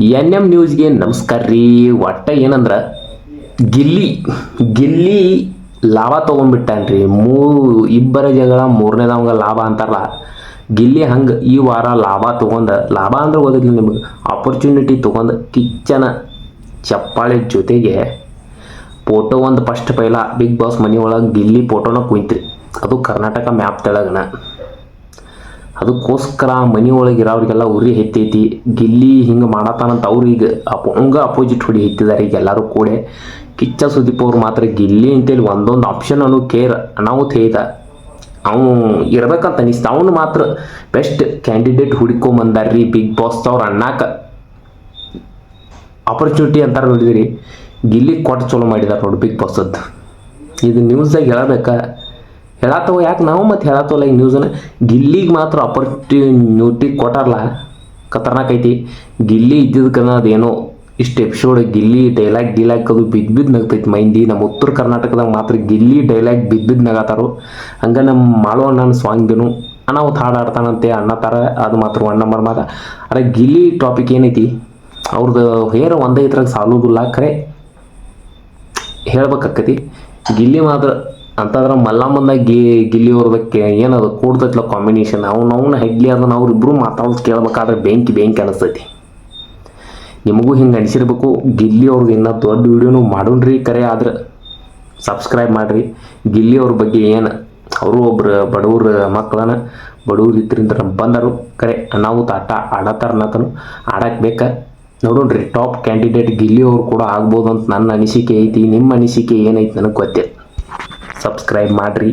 N M ನ್ಯೂಸ್ಗೆ ನಮಸ್ಕಾರ ರೀ. ಒಟ್ಟ ಏನಂದ್ರೆ ಗಿಲ್ಲಿ ಲಾಭ ತೊಗೊಂಡ್ಬಿಟ್ಟಾನ್ರಿ. ಇಬ್ಬರ ಜಗಳ ಮೂರನೇದವಂಗ ಲಾಭ ಅಂತಾರಲ್ಲ, ಗಿಲ್ಲಿ ಹಂಗೆ ಈ ವಾರ ಲಾಭ ಅಂದ್ರೆ ಓದಿಲ್ಲ ನಿಮಗೆ, ಆಪರ್ಚುನಿಟಿ ತೊಗೊಂಡು ಕಿಚ್ಚನ ಚಪ್ಪಾಳೆ ಜೊತೆಗೆ ಫೋಟೋ ಒಂದು ಫಸ್ಟ್ ಪೈಲ ಬಿಗ್ ಬಾಸ್ ಮನೆ ಒಳಗೆ ಗಿಲ್ಲಿ ಫೋಟೋನ ಕುಯ್ತ್ರಿ. ಅದು ಕರ್ನಾಟಕ ಮ್ಯಾಪ್ ತೆಳಗನ. ಅದಕ್ಕೋಸ್ಕರ ಮನೆ ಒಳಗೆ ಇರೋರಿಗೆಲ್ಲ ಉರಿ ಹೆತ್ತೈತಿ. ಗಿಲ್ಲಿ ಹಿಂಗೆ ಮಾಡತ್ತಾನಂತ ಅವ್ರು ಈಗ ಅಪೋಸಿಟ್ ಹೊಡಿ ಹೆತ್ತಿದ್ದಾರೆ. ಈಗ ಎಲ್ಲರೂ ಕೂಡ ಕಿಚ್ಚ ಸುದೀಪ್ ಅವ್ರು ಮಾತ್ರ ಗಿಲ್ಲಿ ಅಂತೇಳಿ ಒಂದೊಂದು ಆಪ್ಷನ್ ಅನ್ನು ಅನಾಹುತ ಹೇಳ್ದ. ಅವನು ಇರ್ಬೇಕಂತ ಅನಿಸ್ತು. ಅವನು ಮಾತ್ರ ಬೆಸ್ಟ್ ಕ್ಯಾಂಡಿಡೇಟ್ ಹುಡ್ಕೊಂಬಂದಾರ್ರಿ ಬಿಗ್ ಬಾಸ್ ಅವ್ರು ಅಣ್ಣಾಕ ಆಪರ್ಚುನಿಟಿ ಅಂತಾರೆ ನೋಡಿದಿರಿ. ಗಿಲ್ಲಿ ಕೊಟ್ಟು ಚಲೋ ಮಾಡಿದಾರೆ ನೋಡಿ ಬಿಗ್ ಬಾಸದ್ದು. ಇದು ನ್ಯೂಸ್ದಾಗ ಹೇಳತ್ತವ ಯಾಕೆ ನಾವು ಮತ್ತೆ ಹೇಳತ್ತವಲ್ಲ ಈ ನ್ಯೂಸನ್ನು. ಗಿಲ್ಲಿಗೆ ಮಾತ್ರ ಆಪರ್ಚುನಿಟಿ ಕೊಟ್ಟಾರಲ್ಲ, ಖತರ್ನಾಕ್ ಐತಿ. ಗಿಲ್ಲಿ ಇದ್ದಿದ್ದಕ್ಕನ ಅದೇನೋ ಇಷ್ಟು ಎಪಿಸೋಡ್ ಗಿಲ್ಲಿ ಡೈಲಾಗ್ ಅದು ಬಿದ್ದು ನಗ್ತೈತಿ ಮೈಂದಿ. ನಮ್ಮ ಉತ್ತರ ಕರ್ನಾಟಕದಾಗ ಮಾತ್ರ ಗಿಲ್ಲಿ ಡೈಲಾಗ್ ಬಿದ್ದು ನಗತಾರು. ಹಂಗೆ ನಮ್ಮ ಮಾಡೋ ನನ್ನ ಸಾಂಗ್ದನು ಅನಾಹುತ ಹಾಡಾಡ್ತಾನಂತೆ ಅನ್ನತ್ತಾರ. ಅದು ಮಾತ್ರ ಒನ್ ನಂಬರ್ ಮಾತ. ಅರೆ ಗಿಲ್ಲಿ ಟಾಪಿಕ್ ಏನೈತಿ, ಅವ್ರದ್ದು ಹೇರ ಒಂದೇ ಇದ್ರಾಗ ಸಾಲೋದಿಲ್ಲ. ಖರೆ ಹೇಳ್ಬೇಕಾಕತಿ. ಗಿಲ್ಲಿ ಮಾತ್ರ ಅಂತಂದ್ರೆ ಮಲ್ಲಮ್ಮಂದಾಗ ಗಿಲ್ಲಿ ಅವ್ರದಕ್ಕೆ ಏನದು ಕೂಡ್ತೈತಿಲ್ಲ ಕಾಂಬಿನೇಷನ್. ಅವನ ಹೆಗ್ಲಿ ಅದನ್ನು ಅವ್ರಿಬ್ರು ಮಾತಾಡೋದು ಕೇಳ್ಬೇಕಾದ್ರೆ ಬೆಂಕಿ ಅನಿಸ್ತೈತಿ. ನಿಮಗೂ ಹಿಂಗೆ ಅನಿಸಿರ್ಬೇಕು. ಗಿಲ್ಲಿ ಅವ್ರದ್ದು ಇನ್ನೂ ದೊಡ್ಡ ವೀಡಿಯೋನು ಮಾಡೋಣ್ರಿ. ಕರೆ ಆದ್ರೆ ಸಬ್ಸ್ಕ್ರೈಬ್ ಮಾಡಿರಿ. ಗಿಲ್ಲಿ ಅವ್ರ ಬಗ್ಗೆ ಏನು, ಅವರು ಒಬ್ರು ಬಡವ್ರ ಮಕ್ಕಳನ್ನ ಬಡವ್ರು ಇದ್ರಿಂದ ಬಂದರು. ಕರೆ ನಾವು ಆಟ ಆಡತ್ತಾರನತನು ಆಡಕ್ಕೆ ಬೇಕಾ ನೋಡೋಣ್ರಿ. ಟಾಪ್ ಕ್ಯಾಂಡಿಡೇಟ್ ಗಿಲ್ಲಿ ಅವ್ರು ಕೂಡ ಆಗ್ಬೋದು ಅಂತ ನನ್ನ ಅನಿಸಿಕೆ ಐತಿ. ನಿಮ್ಮ ಅನಿಸಿಕೆ ಏನೈತಿ ನನಗೆ ಗೊತ್ತಿಲ್ಲ. ಸಬ್ಸ್ಕ್ರೈಬ್ ಮಾಡಿರಿ.